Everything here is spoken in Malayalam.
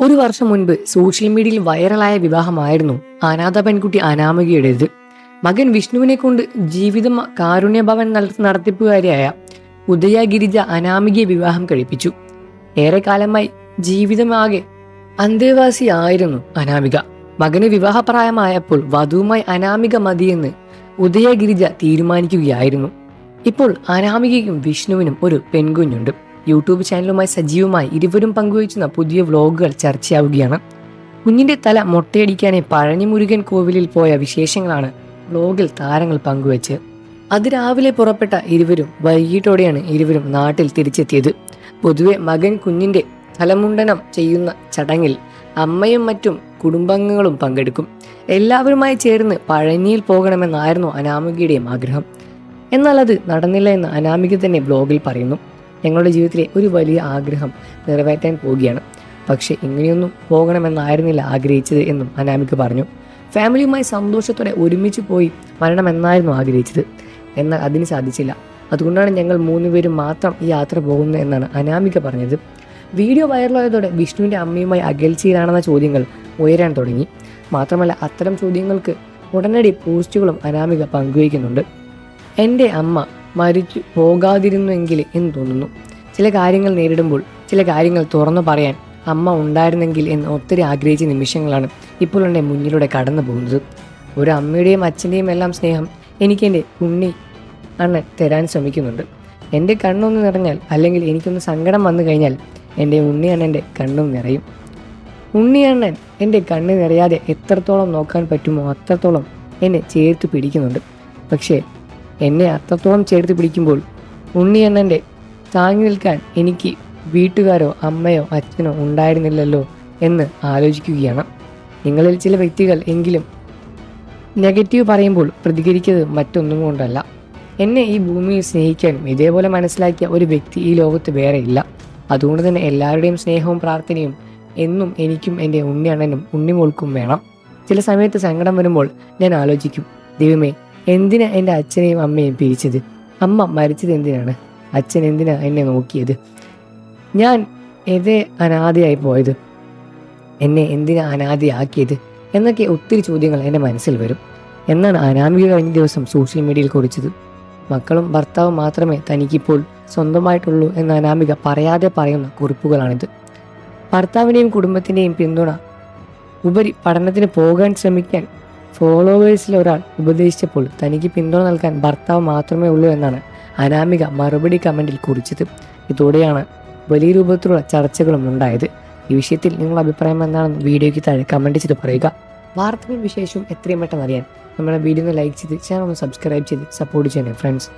ഒരു വർഷം മുൻപ് സോഷ്യൽ മീഡിയയിൽ വൈറലായ വിവാഹമായിരുന്നു അനാഥ പെൺകുട്ടി അനാമികയുടേത്. മകൻ വിഷ്ണുവിനെ കൊണ്ട് ജീവിതം കാരുണ്യഭവൻ നടത്തിപ്പുകാരിയായ ഉദയ ഗിരിജ അനാമികയെ വിവാഹം കഴിപ്പിച്ചു. ഏറെക്കാലമായി ജീവിതമാകെ അന്തേവാസിയായിരുന്നു അനാമിക. മകന് വിവാഹപ്രായമായപ്പോൾ വധുവുമായി അനാമിക മതിയെന്ന് ഉദയ ഗിരിജ തീരുമാനിക്കുകയായിരുന്നു. ഇപ്പോൾ അനാമികയ്ക്കും വിഷ്ണുവിനും ഒരു പെൺകുഞ്ഞുണ്ട്. യൂട്യൂബ് ചാനലുമായി സജീവമായി ഇരുവരും പങ്കുവയ്ക്കുന്ന പുതിയ വ്ലോഗുകൾ ചർച്ചയാവുകയാണ്. കുഞ്ഞിന്റെ തല മൊട്ടയടിക്കാനായി പഴനി മുരുകൻ കോവിലിൽ പോയ വിശേഷങ്ങളാണ് വ്ലോഗിൽ താരങ്ങൾ പങ്കുവച്ച്. അതിരാവിലെ പുറപ്പെട്ട ഇരുവരും വൈകിട്ടോടെയാണ് ഇരുവരും നാട്ടിൽ തിരിച്ചെത്തിയത്. പൊതുവെ മകൻ കുഞ്ഞിന്റെ തലമുണ്ടനം ചെയ്യുന്ന ചടങ്ങിൽ അമ്മയും മറ്റും കുടുംബാംഗങ്ങളും പങ്കെടുക്കും. എല്ലാവരുമായി ചേർന്ന് പഴനിയിൽ പോകണമെന്നായിരുന്നു അനാമികയുടെയും ആഗ്രഹം. എന്നാൽ അത് നടന്നില്ല എന്ന് അനാമിക തന്നെ വ്ലോഗിൽ പറയുന്നു. ഞങ്ങളുടെ ജീവിതത്തിലെ ഒരു വലിയ ആഗ്രഹം നിറവേറ്റാൻ പോവുകയാണ്. പക്ഷെ ഇങ്ങനെയൊന്നും പോകണമെന്നായിരുന്നില്ല ആഗ്രഹിച്ചത് എന്നും അനാമിക പറഞ്ഞു. ഫാമിലിയുമായി സന്തോഷത്തോടെ ഒരുമിച്ച് പോയി വരണമെന്നായിരുന്നു ആഗ്രഹിച്ചത്. എന്നാൽ അതിന് സാധിച്ചില്ല. അതുകൊണ്ടാണ് ഞങ്ങൾ 3 പേരും മാത്രം ഈ യാത്ര പോകുന്നത് എന്നാണ് അനാമിക പറഞ്ഞത്. വീഡിയോ വൈറലായതോടെ വിഷ്ണുവിൻ്റെ അമ്മയുമായി അകൽച്ചയിലാണെന്ന ചോദ്യങ്ങൾ ഉയരാൻ തുടങ്ങി. മാത്രമല്ല അത്തരം ചോദ്യങ്ങൾക്ക് ഉടനടി പോസ്റ്റുകളും അനാമിക പങ്കുവയ്ക്കുന്നുണ്ട്. എൻ്റെ അമ്മ മരിച്ചു പോകാതിരുന്നെങ്കിൽ എന്ന് തോന്നുന്നു. ചില കാര്യങ്ങൾ നേരിടുമ്പോൾ ചില കാര്യങ്ങൾ തുറന്നു പറയാൻ അമ്മ ഉണ്ടായിരുന്നെങ്കിൽ എന്ന് ഒത്തിരി ആഗ്രഹിച്ച നിമിഷങ്ങളാണ് ഇപ്പോൾ എൻ്റെ മുന്നിലൂടെ കടന്നു പോകുന്നത്. ഒരു അമ്മയുടെയും അച്ഛൻ്റെയും എല്ലാം സ്നേഹം എനിക്ക് എൻ്റെ ഉണ്ണി അണ്ണൻ തരാൻ ശ്രമിക്കുന്നുണ്ട്. എൻ്റെ കണ്ണൊന്ന് നിറഞ്ഞാൽ അല്ലെങ്കിൽ എനിക്കൊന്ന് സങ്കടം വന്നു കഴിഞ്ഞാൽ എൻ്റെ ഉണ്ണി അണ്ണൻ്റെ കണ്ണും നിറയും. ഉണ്ണി അണ്ണൻ എൻ്റെ കണ്ണ് നിറയാതെ എത്രത്തോളം നോക്കാൻ പറ്റുമോ അത്രത്തോളം എന്നെ ചേർത്ത് പിടിക്കുന്നുണ്ട്. പക്ഷേ എന്നെ അത്രത്തോളം ചേർത്ത് പിടിക്കുമ്പോൾ ഉണ്ണിയണ്ണൻ്റെ താങ്ങി നിൽക്കാൻ എനിക്ക് വീട്ടുകാരോ അമ്മയോ അച്ഛനോ ഉണ്ടായിരുന്നില്ലല്ലോ എന്ന് ആലോചിക്കുകയാണ്. നിങ്ങളിൽ ചില വ്യക്തികൾ എങ്കിലും നെഗറ്റീവ് പറയുമ്പോൾ പ്രതികരിക്കുന്നത് മറ്റൊന്നും കൊണ്ടല്ല. എന്നെ ഈ ഭൂമിയിൽ സ്നേഹിക്കാനും ഇതേപോലെ മനസ്സിലാക്കിയ ഒരു വ്യക്തി ഈ ലോകത്ത് വേറെ ഇല്ല. അതുകൊണ്ട് തന്നെ എല്ലാവരുടെയും സ്നേഹവും പ്രാർത്ഥനയും എന്നും എനിക്കും എൻ്റെ ഉണ്ണിയണ്ണനും ഉണ്ണിമോൾക്കും വേണം. ചില സമയത്ത് സങ്കടം വരുമ്പോൾ ഞാൻ ആലോചിക്കും, ദൈവമേ, എന്തിനാ എൻ്റെ അച്ഛനെയും അമ്മയും പിരിച്ചത്? അമ്മ മരിച്ചത് എന്തിനാണ്? അച്ഛൻ എന്തിനാ എന്നെ നോക്കിയത്? ഞാൻ ഏതേ അനാഥയായി പോയത്? എന്നെ എന്തിനാ അനാഥയാക്കിയത്? എന്നൊക്കെ ഒത്തിരി ചോദ്യങ്ങൾ എൻ്റെ മനസ്സിൽ വരും. എന്നാണ് അനാമിക കഴിഞ്ഞ ദിവസം സോഷ്യൽ മീഡിയയിൽ കുറിച്ചത്. മക്കളും ഭർത്താവും മാത്രമേ തനിക്കിപ്പോൾ സ്വന്തമായിട്ടുള്ളൂ എന്ന് അനാമിക പറയാതെ പറയുന്ന കുറിപ്പുകളാണിത്. ഭർത്താവിൻ്റെയും കുടുംബത്തിൻ്റെയും പിന്തുണ ഉപരി പഠനത്തിന് പോകാൻ ശ്രമിക്കാൻ ഫോളോവേഴ്സിൽ ഒരാൾ ഉപദേശിച്ചപ്പോൾ തനിക്ക് പിന്തുണ നൽകാൻ ഭർത്താവ് മാത്രമേ ഉള്ളൂ എന്നാണ് അനാമിക മറുപടി കമൻറ്റിൽ കുറിച്ചത്. ഇതോടെയാണ് വലിയ രൂപത്തിലുള്ള ചർച്ചകളും ഉണ്ടായത്. ഈ വിഷയത്തിൽ നിങ്ങളുടെ അഭിപ്രായം എന്താണെന്ന് വീഡിയോയ്ക്ക് താഴെ കമൻറ്റ് ചെയ്ത് പറയുക. വാർത്തകളും വിശേഷവും എത്രയും പെട്ടെന്ന് അറിയാൻ നമ്മുടെ വീഡിയോ ഒന്ന് ലൈക്ക് ചെയ്ത് ചാനൽ ഒന്ന് സബ്സ്ക്രൈബ് ചെയ്ത് സപ്പോർട്ട് ചെയ്യണേ ഫ്രണ്ട്സ്.